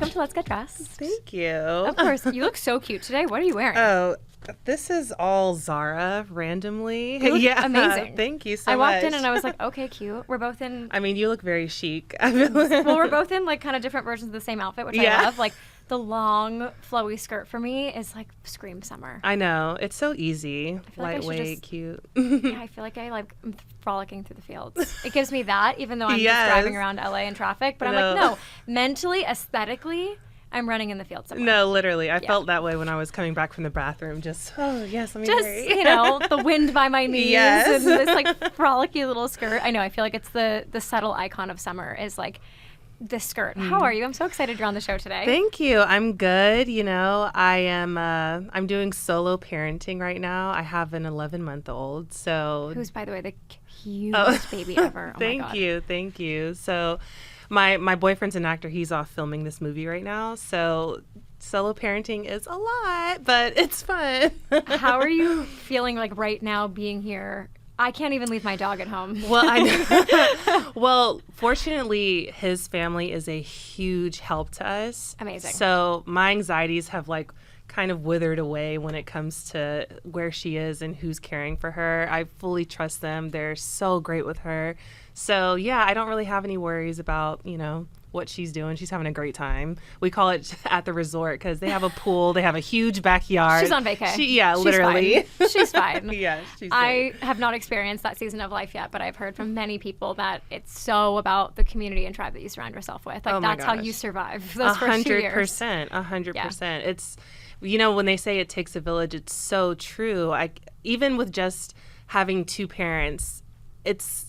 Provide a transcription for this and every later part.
Welcome to Let's Get Dressed. Thank you. Of course. You look so cute today. What are you wearing? Oh, this is all Zara randomly. You look yeah, amazing. Thank you so much. I walked in and I was like, okay, cute. We're both in. I mean, you look very chic. Well, we're both in like kind of different versions of the same outfit, which Yeah. I love. Like the long, flowy skirt for me is like scream summer. I know. It's so easy. feel like I should Lightweight, just- cute. Yeah, I feel like I like am frolicking through the fields. It gives me that, even though I'm just Yes. driving around LA in traffic. But I'm like, no, mentally, aesthetically, I'm running in the field somewhere. No, literally. I felt that way when I was coming back from the bathroom. Just, oh, yes, let me Just, hurry. you know, the wind by my knees Yes. and this like frolicky little skirt. I know, I feel like it's the subtle icon of summer is like this skirt. How are you? I'm so excited you're on the show today. Thank you. I'm good. You know, I'm doing solo parenting right now. I have an 11-month-old. So Who's, by the way, the cutest baby ever. Oh my God. Thank you. So my boyfriend's an actor. He's off filming this movie right now. So solo parenting is a lot, but it's fun. How are you feeling like right now being here? I can't even leave my dog at home. Well, I know. Well, fortunately, his family is a huge help to us. Amazing. So my anxieties have like kind of withered away when it comes to where she is and who's caring for her. I fully trust them. They're so great with her. So yeah, I don't really have any worries about, you know, what she's doing. She's having a great time. We call it at the resort because they have a pool. They have a huge backyard. She's on vacay. She's literally. Fine. She's fine. Yeah, she's I great. have not experienced that season of life yet, but I've heard from many people that it's so about the community and tribe that you surround yourself with. Like Oh my that's how gosh. you survive those first 2 years. 100%. It's, you know, when they say it takes a village, it's so true. Even with just having two parents, it's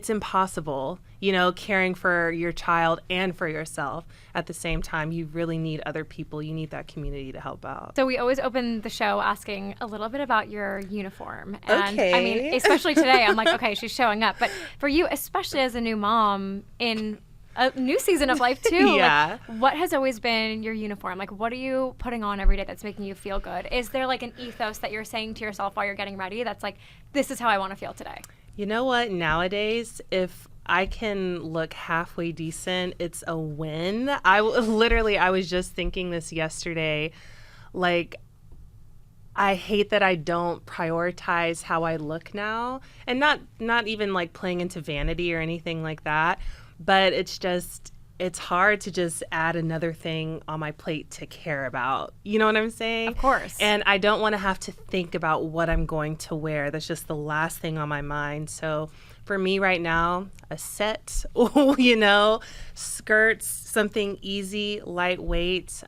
impossible, you know, caring for your child and for yourself at the same time. You really need other people. You need that community to help out. So we always open the show asking a little bit about your uniform. And Okay. I mean, especially today, I'm like, okay, she's showing up. But for you, especially as a new mom in a new season of life too, Yeah. like, what has always been your uniform? Like, what are you putting on every day that's making you feel good? Is there like an ethos that you're saying to yourself while you're getting ready that's like, this is how I want to feel today? You know what? Nowadays, if I can look halfway decent, it's a win. I was just thinking this yesterday. Like, I hate that I don't prioritize how I look now, and not even like playing into vanity or anything like that. But it's hard to just add another thing on my plate to care about. You know what I'm saying? Of course. And I don't want to have to think about what I'm going to wear. That's just the last thing on my mind. So for me right now, a set, you know, skirts, something easy, lightweight.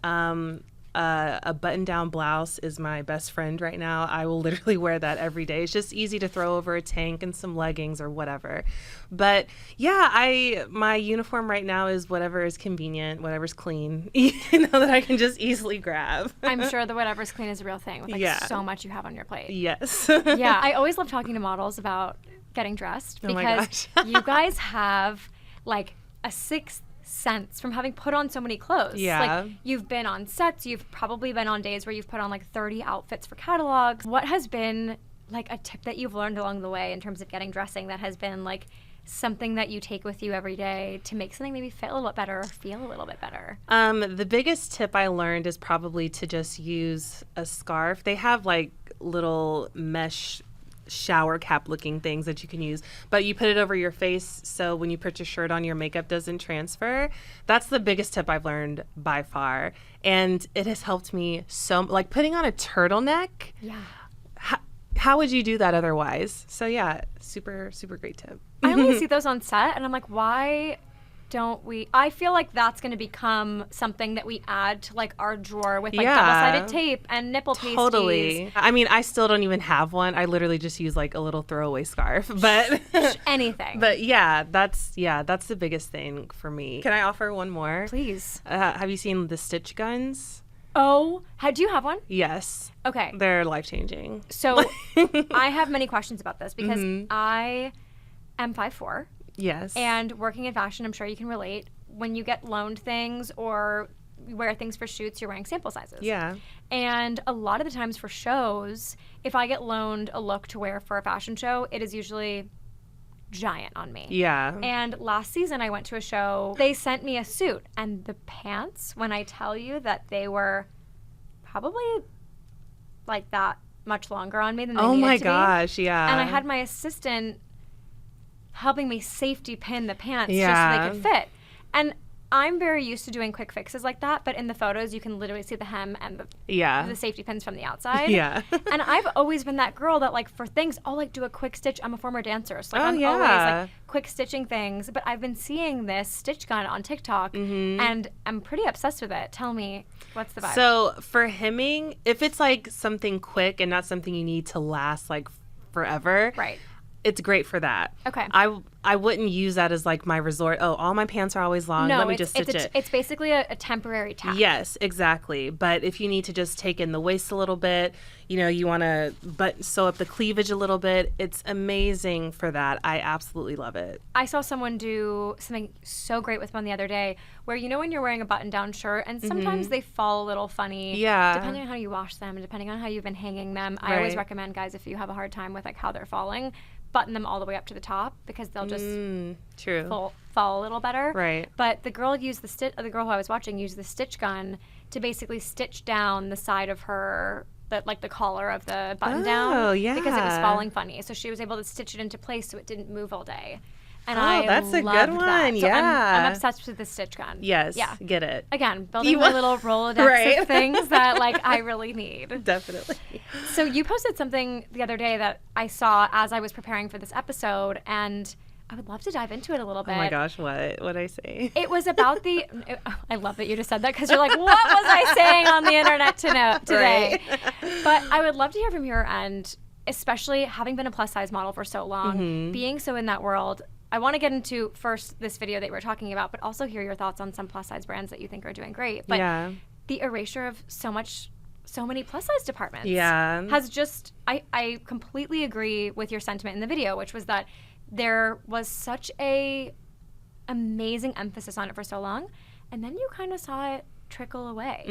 A button-down blouse is my best friend right now. I will literally wear that every day. It's just easy to throw over a tank and some leggings or whatever. But yeah, my uniform right now is whatever is convenient, whatever's clean, you know, that I can just easily grab. I'm sure the whatever's clean is a real thing with like Yeah. so much you have on your plate. Yes. Yeah, I always love talking to models about getting dressed Oh my because gosh. you guys have like a sixth sense from having put on so many clothes. Yeah. Like you've been on sets, you've probably been on days where you've put on like 30 outfits for catalogs. What has been like a tip that you've learned along the way in terms of getting dressing that has been like something that you take with you every day to make something maybe fit a little bit better or feel a little bit better? The biggest tip I learned is probably to just use a scarf. They have like little mesh shower cap looking things that you can use, but you put it over your face so when you put your shirt on, your makeup doesn't transfer. That's the biggest tip I've learned by far, and it has helped me so. Like putting on a turtleneck, Yeah. how would you do that otherwise? So yeah, super great tip. I only see those on set and I'm like, why don't we? I feel like that's going to become something that we add to like our drawer with like Yeah. double-sided tape and nipple pasties. Totally. I mean, I still don't even have one. I literally just use like a little throwaway scarf, but Anything. but yeah, that's the biggest thing for me. Can I offer one more? Please. Have you seen the stitch guns? Oh, do you have one? Yes. Okay. They're life-changing. So I have many questions about this because Mm-hmm. I am 5'4", Yes. and working in fashion, I'm sure you can relate. When you get loaned things or you wear things for shoots, you're wearing sample sizes. yeah. And a lot of the times for shows, if I get loaned a look to wear for a fashion show, it is usually giant on me. Yeah. And last season I went to a show. They sent me a suit, and the pants, when I tell you that they were probably like that much longer on me than they Oh needed my to gosh, be. yeah. And I had my assistant helping me safety pin the pants just Yeah. so they could fit. And I'm very used to doing quick fixes like that, but in the photos you can literally see the hem and the safety pins from the outside. Yeah. And I've always been that girl that, like, for things, I'll, like, do a quick stitch. I'm a former dancer, so, like, I'm always, like, quick stitching things. But I've been seeing this stitch gun on TikTok, and I'm pretty obsessed with it. Tell me, what's the vibe? So for hemming, if it's, like, something quick and not something you need to last, like, forever. Right. It's great for that. Okay. I wouldn't use that as like my resort. Oh, all my pants are always long. No, Let me just stitch it. It's basically a temporary tack. Yes, exactly. But if you need to just take in the waist a little bit, you know, you want to sew up the cleavage a little bit, it's amazing for that. I absolutely love it. I saw someone do something so great with one the other day where, you know, when you're wearing a button-down shirt and sometimes they fall a little funny. Yeah. Depending on how you wash them and depending on how you've been hanging them. Right. I always recommend, guys, if you have a hard time with, like, how they're falling, button them all the way up to the top because they'll just True. fall a little better. Right. But the girl the girl who I was watching used the stitch gun to basically stitch down the side of her, the collar of the button down. Oh, yeah. Because it was falling funny. So she was able to stitch it into place so it didn't move all day. And that's a good loved one. That. So Yeah. I'm obsessed with the stitch gun. Yes. Yeah. Get it. Again, building my little Rolodex Right. of things that, like, I really need. Definitely. So you posted something the other day that I saw as I was preparing for this episode, and I would love to dive into it a little bit. Oh my gosh, what'd I say? It was about I love that you just said that because you're like, what was I saying on the internet today? Right. But I would love to hear from your end, especially having been a plus size model for so long, being so in that world. I want to get into first this video that we're talking about, but also hear your thoughts on some plus size brands that you think are doing great. But the erasure of so many plus size departments has just, I completely agree with your sentiment in the video, which was that there was such a amazing emphasis on it for so long, and then you kind of saw it trickle away.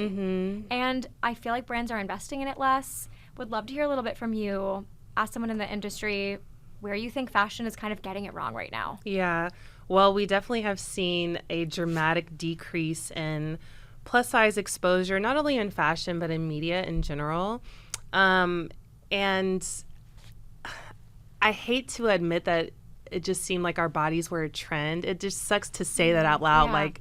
And I feel like brands are investing in it less. Would love to hear a little bit from you, as someone in the industry, where you think fashion is kind of getting it wrong right now. Yeah. Well, we definitely have seen a dramatic decrease in plus size exposure, not only in fashion, but in media in general. And I hate to admit that it just seemed like our bodies were a trend. It just sucks to say that out loud. Yeah. Like,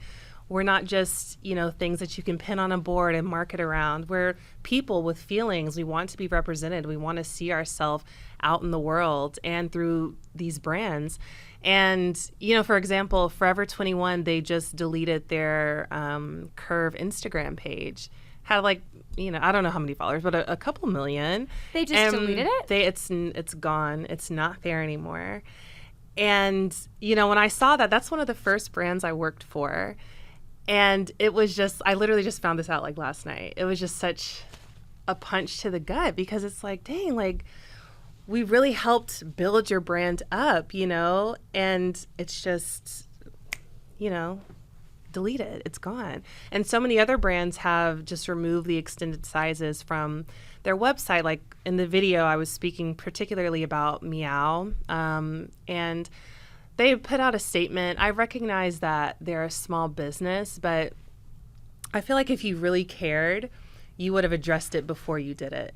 we're not just, you know, things that you can pin on a board and market around. We're people with feelings. We want to be represented. We want to see ourselves out in the world and through these brands. And, you know, for example, Forever 21, they just deleted their Curve Instagram page. Had, like, you know, I don't know how many followers, but a couple million. They just deleted it? It's gone. It's not there anymore. And, you know, when I saw that, that's one of the first brands I worked for. And it was just, I literally just found this out like last night. It was just such a punch to the gut because it's like, dang, like, we really helped build your brand up, you know, and it's just, you know, deleted. It's gone. And so many other brands have just removed the extended sizes from their website. Like in the video, I was speaking particularly about Meow, and they put out a statement. I recognize that they're a small business, but I feel like if you really cared, you would have addressed it before you did it.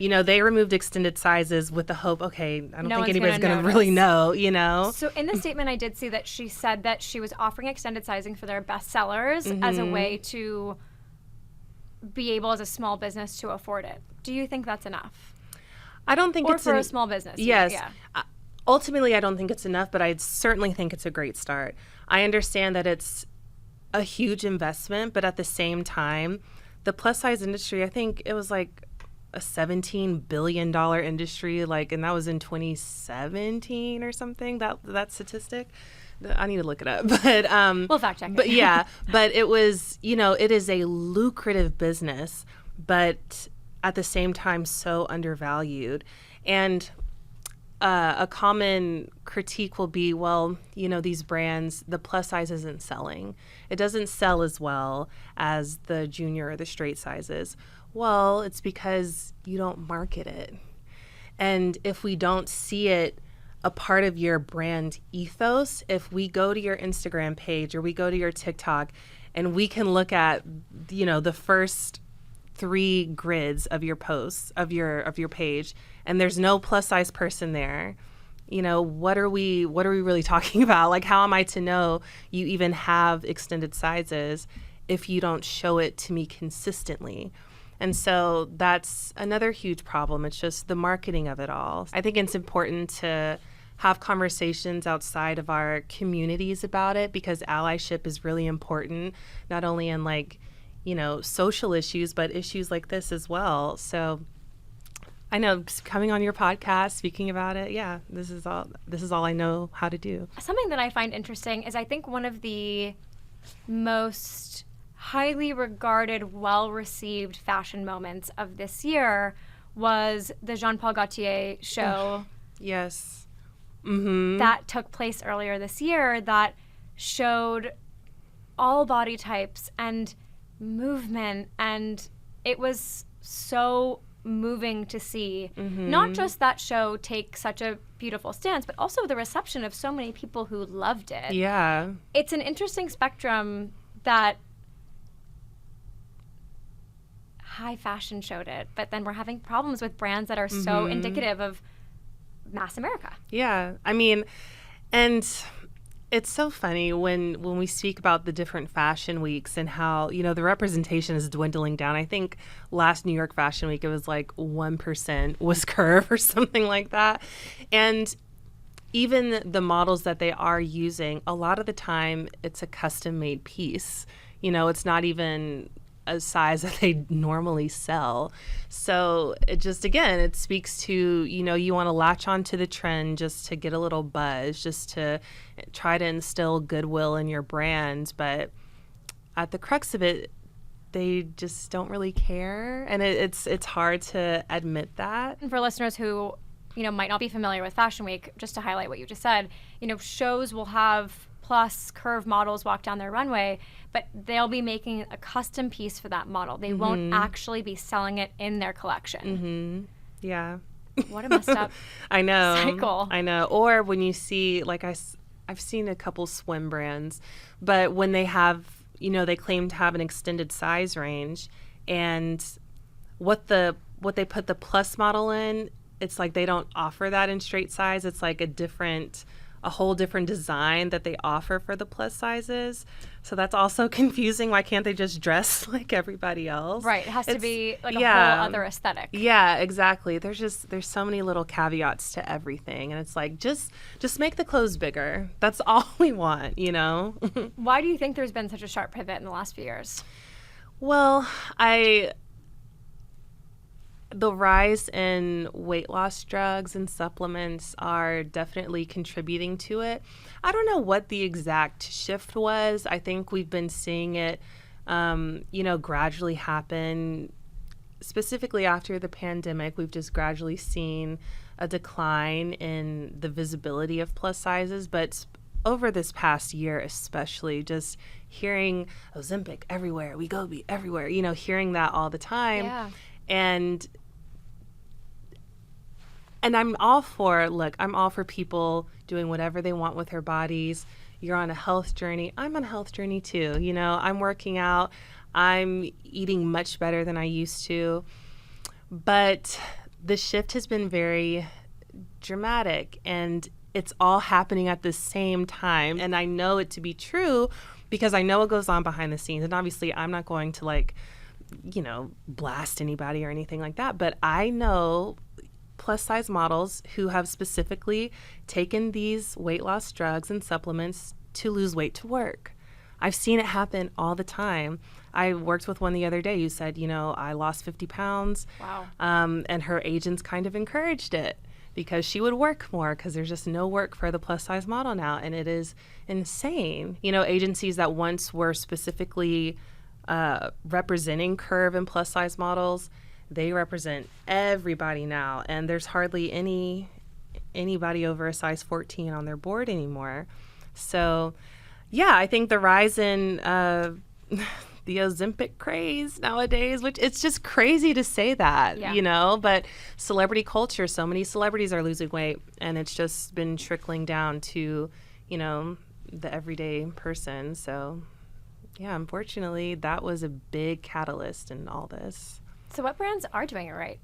You know, they removed extended sizes with the hope, okay, I don't think anybody's going to really know, you know? So in the statement, I did see that she said that she was offering extended sizing for their best sellers as a way to be able, as a small business, to afford it. Do you think that's enough? I don't think it's for a small business. Yes. Yeah. Ultimately, I don't think it's enough, but I certainly think it's a great start. I understand that it's a huge investment, but at the same time, the plus size industry, I think it was like a $17 billion industry, like, and that was in 2017 or something, that statistic. I need to look it up, but we'll fact check it. But yeah, but it was, you know, it is a lucrative business, but at the same time so undervalued. And a common critique will be, well, you know, these brands, the plus size isn't selling. It doesn't sell as well as the junior or the straight sizes. Well, it's because you don't market it. And if we don't see it a part of your brand ethos if we go to your Instagram page or we go to your TikTok and we can look at, the first 3 grids of your posts of your page, and there's no plus size person there. What are we really talking about? Like, how am I to know you even have extended sizes if you don't show it to me consistently? And so that's another huge problem. It's just the marketing of it all. I think it's important to have conversations outside of our communities about it, because allyship is really important, not only in social issues, but issues like this as well. So I know, coming on your podcast, speaking about it, this is all I know how to do. Something that I find interesting is I think one of the most highly regarded, well-received fashion moments of this year was the Jean Paul Gaultier show. Yes. Mm-hmm. That took place earlier this year, that showed all body types and movement, and it was so moving to see. Mm-hmm. Not just that show take such a beautiful stance, but also the reception of so many people who loved it. Yeah. It's an interesting spectrum that high fashion showed it, but then we're having problems with brands that are so indicative of mass America. Yeah. I mean, and it's so funny when we speak about the different fashion weeks and how, the representation is dwindling down. I think last New York Fashion Week, it was like 1% was curve or something like that. And even the models that they are using, a lot of the time it's a custom made piece. It's not even a size that they normally sell. So it just, again, it speaks to, you want to latch onto the trend just to get a little buzz, just to try to instill goodwill in your brand. But at the crux of it, they just don't really care. And it's hard to admit that. And for listeners who, might not be familiar with Fashion Week, just to highlight what you just said, shows will have plus curve models walk down their runway, but they'll be making a custom piece for that model. They won't actually be selling it in their collection. Mm-hmm. Yeah. What a messed up I know. cycle. I know. Or when you see, I've seen a couple swim brands, but when they have, they claim to have an extended size range, and what they put the plus model in, it's like they don't offer that in straight size. It's like a whole different design that they offer for the plus sizes. So that's also confusing. Why can't they just dress like everybody else? Right. It has to be like a whole other aesthetic. Yeah, exactly. There's so many little caveats to everything. And it's like, just make the clothes bigger. That's all we want, Why do you think there's been such a sharp pivot in the last few years? Well, the rise in weight loss drugs and supplements are definitely contributing to it. I don't know what the exact shift was. I think we've been seeing it, gradually happen. Specifically after the pandemic, we've just gradually seen a decline in the visibility of plus sizes. But over this past year, especially, just hearing Ozempic everywhere, Wegovy everywhere, hearing that all the time. Yeah. And I'm all for people doing whatever they want with their bodies. You're on a health journey. I'm on a health journey too. I'm working out. I'm eating much better than I used to. But the shift has been very dramatic, and it's all happening at the same time. And I know it to be true because I know what goes on behind the scenes. And obviously I'm not going to blast anybody or anything like that. But I know plus size models who have specifically taken these weight loss drugs and supplements to lose weight to work. I've seen it happen all the time. I worked with one the other day who said, I lost 50 pounds. Wow. And her agents kind of encouraged it because she would work more because there's just no work for the plus size model now. And it is insane. Agencies that once were specifically representing curve and plus size models, they represent everybody now, and there's hardly anybody over a size 14 on their board anymore. So, yeah, I think the rise in the Ozempic craze nowadays, which it's just crazy to say that, you know, but celebrity culture, so many celebrities are losing weight, and it's just been trickling down to, you know, the everyday person. So yeah, unfortunately, that was a big catalyst in all this. So what brands are doing it right?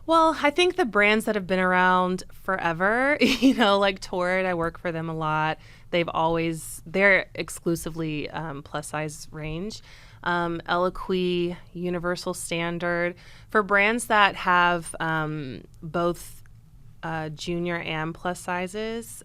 Well, I think the brands that have been around forever, you know, like Torrid, I work for them a lot. They're exclusively plus size range. Eloquii, Universal Standard. For brands that have both junior and plus sizes,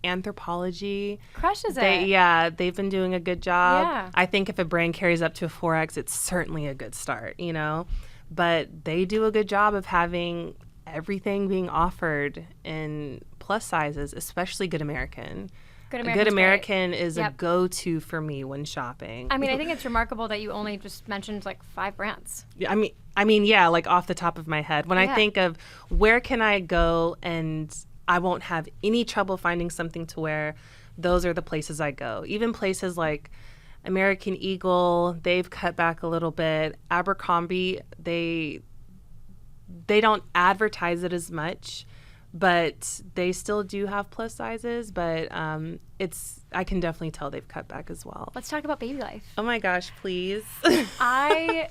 Anthropologie crushes it. They've been doing a good job. Yeah. I think if a brand carries up to a 4X, it's certainly a good start, you know. But they do a good job of having everything being offered in plus sizes, especially Good American. Good American is a go-to for me when shopping. I mean, I think it's remarkable that you only just mentioned like 5 brands. I mean, yeah, like off the top of my head. When I think of where can I go and I won't have any trouble finding something to wear, those are the places I go. Even places like American Eagle, they've cut back a little bit. Abercrombie, they don't advertise it as much, but they still do have plus sizes. But I can definitely tell they've cut back as well. Let's talk about Baby Life. Oh my gosh, please. I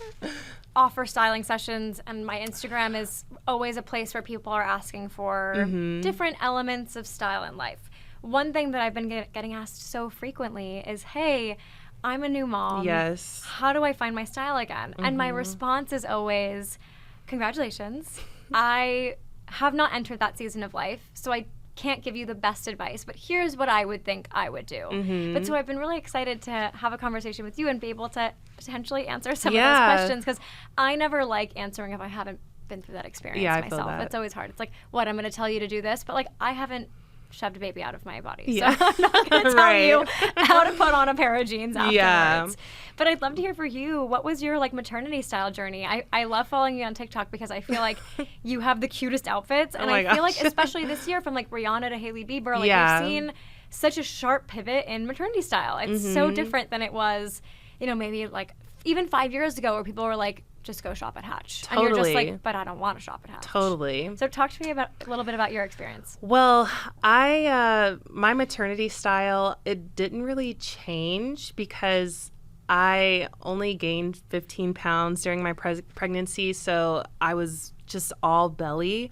offer styling sessions, and my Instagram is always a place where people are asking for different elements of style in life. One thing that I've been getting asked so frequently is, hey, I'm a new mom. Yes. How do I find my style again? And my response is always, congratulations. I have not entered that season of life, so I can't give you the best advice, but here's what I would think I would do. But so I've been really excited to have a conversation with you and be able to potentially answer some of those questions, because I never like answering if I haven't been through that experience myself. I feel that. It's always hard. It's like, what, I'm going to tell you to do this, but like I haven't shoved a baby out of my body. So I'm not going to tell you how to put on a pair of jeans afterwards. But I'd love to hear for you, what was your like maternity style journey? I love following you on TikTok because I feel like you have the cutest outfits. And I feel like especially this year, from like Rihanna to Hailey Bieber, like we've seen such a sharp pivot in maternity style. It's so different than it was, you know, maybe like even 5 years ago, where people were like, just go shop at Hatch. Totally. And you're just like, but I don't want to shop at Hatch. Totally. So talk to me about a little bit about your experience. Well, my maternity style, it didn't really change because I only gained 15 pounds during my pregnancy, so I was just all belly.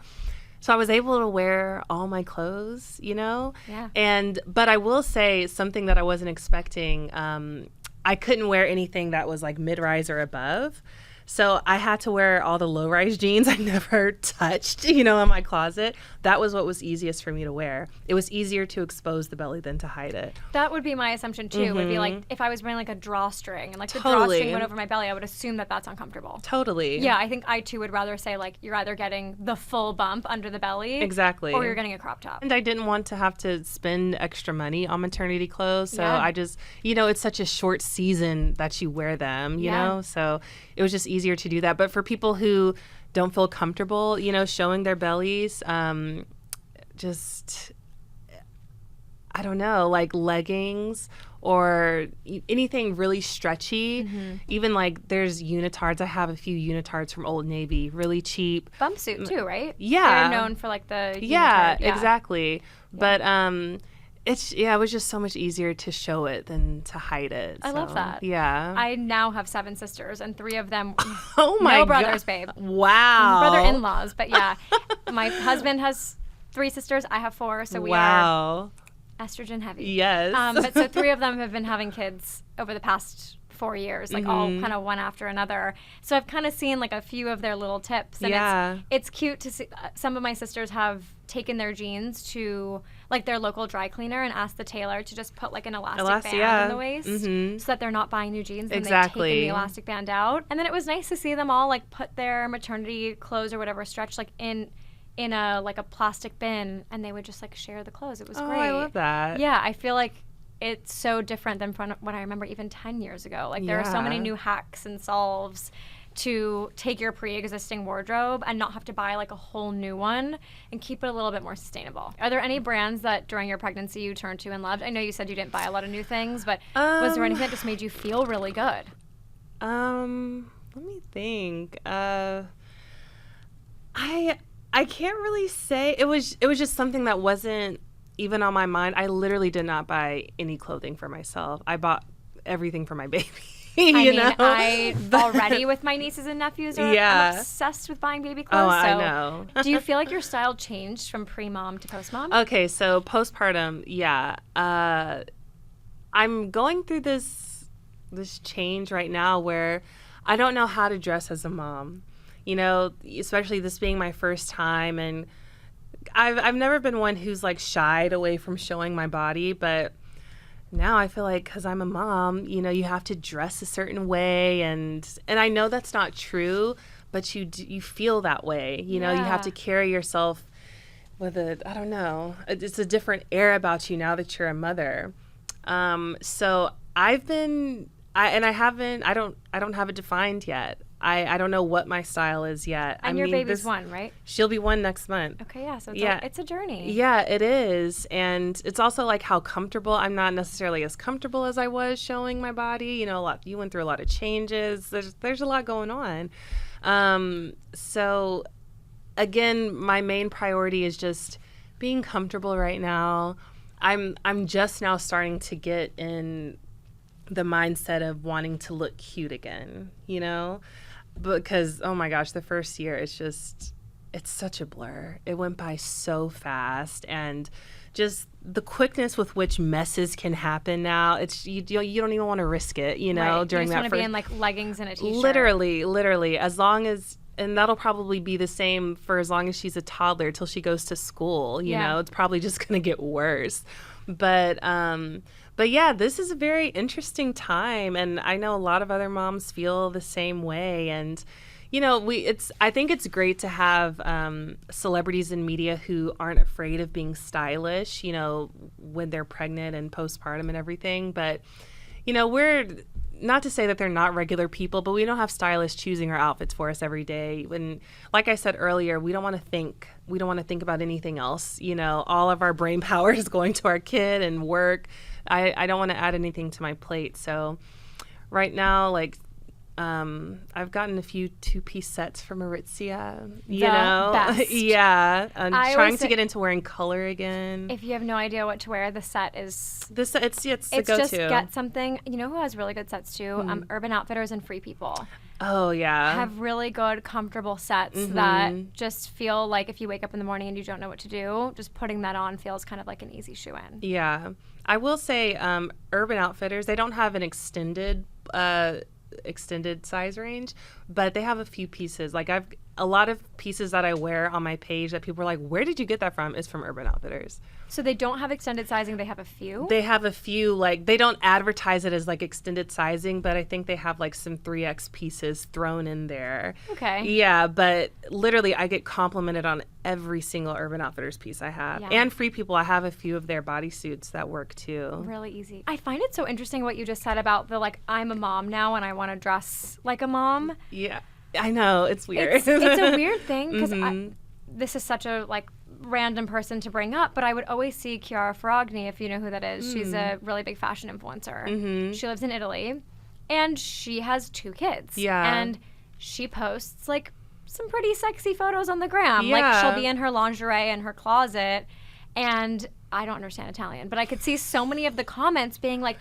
So I was able to wear all my clothes, you know? Yeah. But I will say something that I wasn't expecting. I couldn't wear anything that was like mid-rise or above. So I had to wear all the low-rise jeans I never touched, you know, in my closet. That was what was easiest for me to wear. It was easier to expose the belly than to hide it. That would be my assumption, too. Would be like, if I was wearing like a drawstring and like the drawstring went over my belly, I would assume that that's uncomfortable. Totally. Yeah, I think I, too, would rather say like you're either getting the full bump under the belly. Exactly. Or you're getting a crop top. And I didn't want to have to spend extra money on maternity clothes. So I just, you know, it's such a short season that you wear them, you know? So it was just easier to do that. But for people who don't feel comfortable, you know, showing their bellies, just, I don't know, like leggings or anything really stretchy. Even like there's unitards. I have a few unitards from Old Navy, really cheap. Bumpsuit too, right? Yeah. They're known for like the unitard. Yeah, exactly. But it was just so much easier to show it than to hide it. I love that. Yeah. I now have 7 sisters, and 3 of them, oh my no brothers, babe. Wow. Brother-in-laws, but yeah. My husband has 3 sisters. I have 4, so we are estrogen heavy. Yes. But so 3 of them have been having kids over the past 4 years, like all kind of one after another. So I've kind of seen like a few of their little tips, and it's cute to see. Some of my sisters have taken their jeans to like their local dry cleaner and asked the tailor to just put like an elastic band in the waist so that they're not buying new jeans and they've taken the elastic band out. And then it was nice to see them all like put their maternity clothes or whatever stretch like in a like a plastic bin, and they would just like share the clothes. It was great. I love that. Yeah, I feel like it's so different than from what I remember even 10 years ago. Like there are so many new hacks and solves to take your pre-existing wardrobe and not have to buy like a whole new one and keep it a little bit more sustainable. Are there any brands that during your pregnancy you turned to and loved? I know you said you didn't buy a lot of new things, but was there anything that just made you feel really good? Let me think. I can't really say. It was just something that wasn't even on my mind. I literally did not buy any clothing for myself. I bought everything for my baby. I already with my nieces and nephews I'm obsessed with buying baby clothes. I know. Do you feel like your style changed from pre-mom to post-mom? Okay, so postpartum, yeah. I'm going through this change right now where I don't know how to dress as a mom. Especially this being my first time, and I've never been one who's like shied away from showing my body, but now I feel like because I'm a mom, you have to dress a certain way, and I know that's not true, but you feel that way. You have to carry yourself with I don't know, it's a different air about you now that you're a mother. So I don't have it defined yet. I don't know what my style is yet. And your baby's 1, right? She'll be 1 next month. Okay, yeah. So it's a journey. Yeah, it is. And it's also like how comfortable. I'm not necessarily as comfortable as I was showing my body. You went through a lot of changes. There's a lot going on. So again, my main priority is just being comfortable right now. I'm just now starting to get in the mindset of wanting to look cute again, because, oh my gosh, the first year, it's such a blur. It went by so fast, and just the quickness with which messes can happen now, you don't even want to risk it, right. During that you just want to be in like leggings and a t-shirt. Literally, as long as, and that'll probably be the same for as long as she's a toddler till she goes to school, it's probably just going to get worse. But yeah, this is a very interesting time, and I know a lot of other moms feel the same way. And I think it's great to have celebrities in media who aren't afraid of being stylish, when they're pregnant and postpartum and everything. But we're not to say that they're not regular people, but we don't have stylists choosing our outfits for us every day. And like I said earlier, we don't want to think about anything else. All of our brain power is going to our kid and work. I don't want to add anything to my plate. So right now, like, I've gotten a few 2-piece sets from Aritzia, Best. Yeah. I'm trying to get into wearing color again. If you have no idea what to wear, the set is... it's the go-to. Just get something... You know who has really good sets too? Urban Outfitters and Free People. Oh, yeah. Have really good, comfortable sets that just feel like if you wake up in the morning and you don't know what to do, just putting that on feels kind of like an easy shoe-in. Yeah. I will say Urban Outfitters, they don't have an extended size range, but they have a few pieces. Like a lot of pieces that I wear on my page that people are like, where did you get that from? Is from Urban Outfitters. So they don't have extended sizing, they have a few? They have a few, like they don't advertise it as like extended sizing, but I think they have like some 3X pieces thrown in there. Okay. Yeah, but literally I get complimented on every single Urban Outfitters piece I have. Yeah. And Free People, I have a few of their bodysuits that work too. Really easy. I find it so interesting what you just said about the like, I'm a mom now and I want to dress like a mom. Yeah. I know, it's weird. It's a weird thing because this is such a like random person to bring up, but I would always see Chiara Ferragni, if you know who that is. She's a really big fashion influencer. She lives in Italy, and she has 2 kids. Yeah. And she posts like some pretty sexy photos on the gram. Yeah. Like she'll be in her lingerie in her closet, and I don't understand Italian, but I could see so many of the comments being like,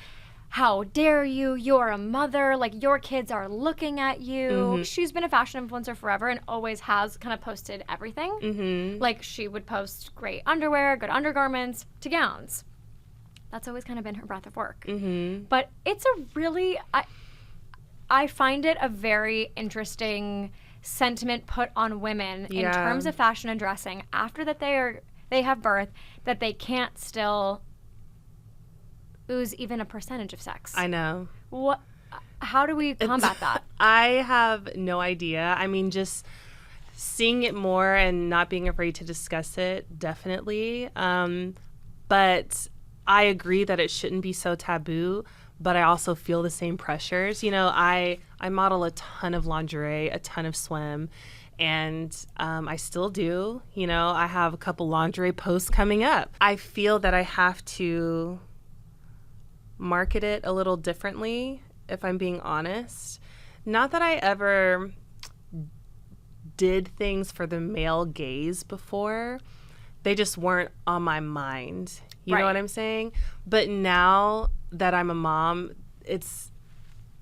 how dare you? You're a mother. Like, your kids are looking at you. She's been a fashion influencer forever and always has kind of posted everything. Like, she would post great underwear, good undergarments, to gowns. That's always kind of been her breadth of work. But it's a really... I find it a very interesting sentiment put on women in terms of fashion and dressing after that they have birth, that they can't still... ooze even a percentage of sex. I know. How do we combat that? I have no idea. I mean, just seeing it more and not being afraid to discuss it, definitely. But I agree that it shouldn't be so taboo. but I also feel the same pressures. You know, I model a ton of lingerie, a ton of swim, and I still do. You know, I have a couple lingerie posts coming up. I feel that I have to market it a little differently, if I'm being honest. Not that I ever did things for the male gaze before. They just weren't on my mind. You know what I'm saying? But now that I'm a mom,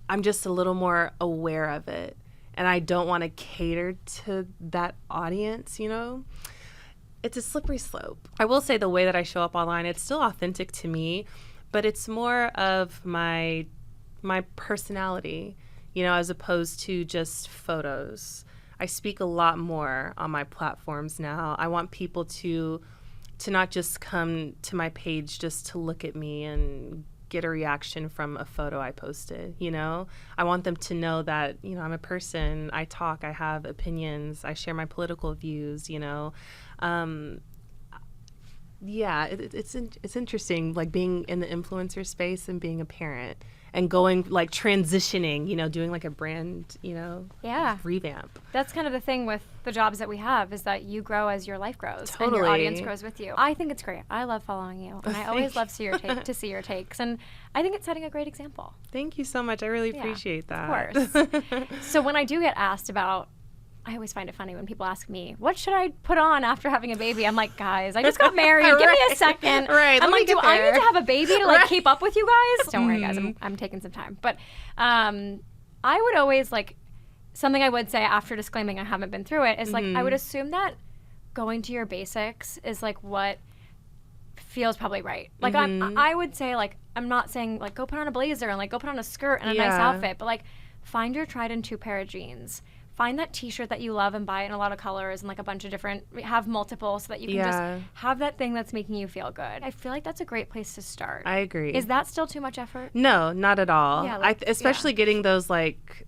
I'm just a little more aware of it. And I don't want to cater to that audience, you know? It's a slippery slope. I will say the way that I show up online, it's still authentic to me, but it's more of my personality, you know, as opposed to just photos. I speak a lot more on my platforms now. I want people to not just come to my page just to look at me and get a reaction from a photo I posted, you know? I want them to know that, you know, I'm a person, I talk, I have opinions, I share my political views, you know? Yeah, it's interesting, like being in the influencer space and being a parent and going, like transitioning, you know, doing like a brand, you know, revamp. That's kind of the thing with the jobs that we have, is that you grow as your life grows. Totally. And your audience grows with you. I think it's great. I love following you. And I always love to see your takes. And I think it's setting a great example. Thank you so much. I really appreciate that. Of course. So when I do get asked about, I always find it funny when people ask me, what should I put on after having a baby? I'm like, guys, I just got married. Give me a second. I'm like, do I need to have a baby to like keep up with you guys? Don't worry, guys. I'm taking some time. But I would always like, something I would say after disclaiming I haven't been through it is like, I would assume that going to your basics is like what feels probably right. Like I would say like, I'm not saying like go put on a blazer and like go put on a skirt and a nice outfit, but like find your tried and true pair of jeans. Find that t-shirt that you love and buy it in a lot of colors and like a bunch of different, have multiple so that you can just have that thing that's making you feel good. I feel like that's a great place to start. I agree. Is that still too much effort? No, not at all. Yeah, like, especially getting those like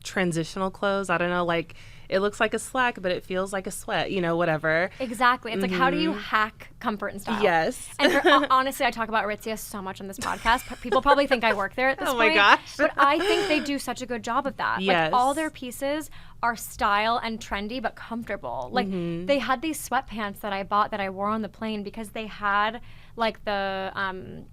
transitional clothes. I don't know, like it looks like a slack, but it feels like a sweat, you know, whatever. Exactly. It's like, how do you hack comfort and style? Yes. And honestly, I talk about Aritzia so much on this podcast. People probably think I work there at this point. Oh my gosh. But I think they do such a good job of that. Yes. Like all their pieces are style and trendy, but comfortable. Like they had these sweatpants that I bought that I wore on the plane because they had like the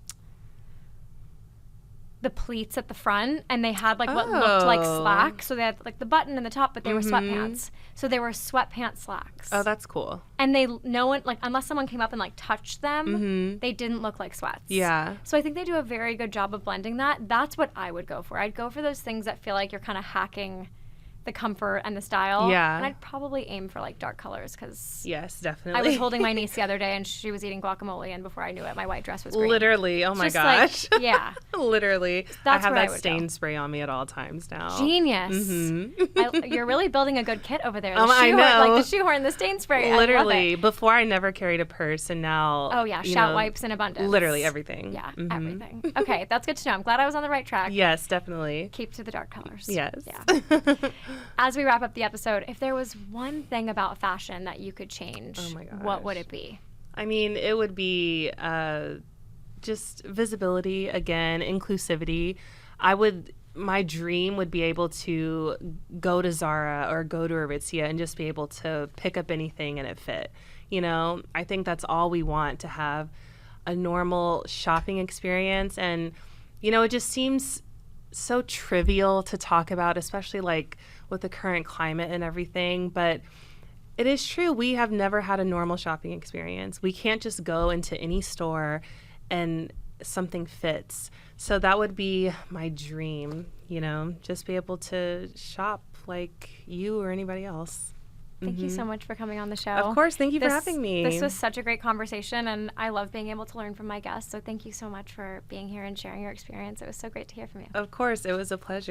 pleats at the front, and they had like what looked like slacks. So they had like the button in the top, but they were sweatpants. So they were sweatpants slacks. Oh, that's cool. And no one, like, unless someone came up and like touched them, they didn't look like sweats. Yeah. So I think they do a very good job of blending that. That's what I would go for. I'd go for those things that feel like you're kind of hacking the comfort and the style. Yeah. And I'd probably aim for like dark colors because yes, definitely. I was holding my niece the other day and she was eating guguacamole, and before I knew it, my white dress was green. Literally. Oh my gosh. Like, yeah. Literally. That's I have where that stain spray on me at all times now. Genius. You're really building a good kit over there. I know. Like the shoehorn, the stain spray. Literally. I love it. Before I never carried a purse, and now. Oh yeah, shout wipes in abundance. Literally everything. Yeah, everything. Okay, that's good to know. I'm glad I was on the right track. Yes, definitely. Keep to the dark colors. Yes. Yeah. As we wrap up the episode, if there was one thing about fashion that you could change, what would it be? I mean, it would be just visibility again, inclusivity. My dream would be able to go to Zara or go to Aritzia and just be able to pick up anything and it fit. You know, I think that's all we want, to have a normal shopping experience. And, you know, it just seems so trivial to talk about, especially like with the current climate and everything. But it is true. We have never had a normal shopping experience. We can't just go into any store and something fits. So that would be my dream, you know, just be able to shop like you or anybody else. Thank you so much for coming on the show. Of course. Thank you for having me. This was such a great conversation, and I love being able to learn from my guests. So thank you so much for being here and sharing your experience. It was so great to hear from you. Of course. It was a pleasure.